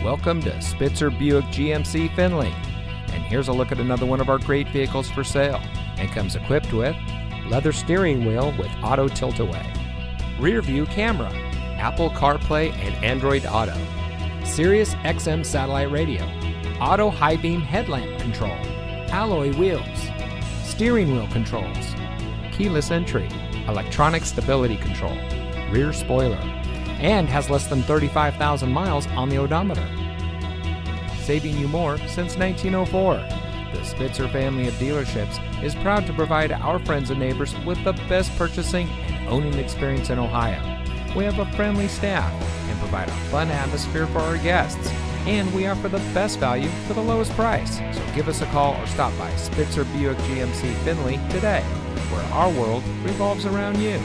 Welcome to Spitzer Buick GMC Findlay. And here's a look at another one of our great vehicles for sale. And comes equipped with leather steering wheel with auto tilt-away, rear view camera, Apple CarPlay and Android Auto, Sirius XM satellite radio, auto high beam headlamp control, alloy wheels, steering wheel controls, keyless entry, electronic stability control, rear spoiler, and has less than 35,000 miles on the odometer. Saving you more since 1904. The Spitzer family of dealerships is proud to provide our friends and neighbors with the best purchasing and owning experience in Ohio. We have a friendly staff and provide a fun atmosphere for our guests, and we offer the best value for the lowest price. So give us a call or stop by Spitzer Buick GMC Findlay today, where our world revolves around you.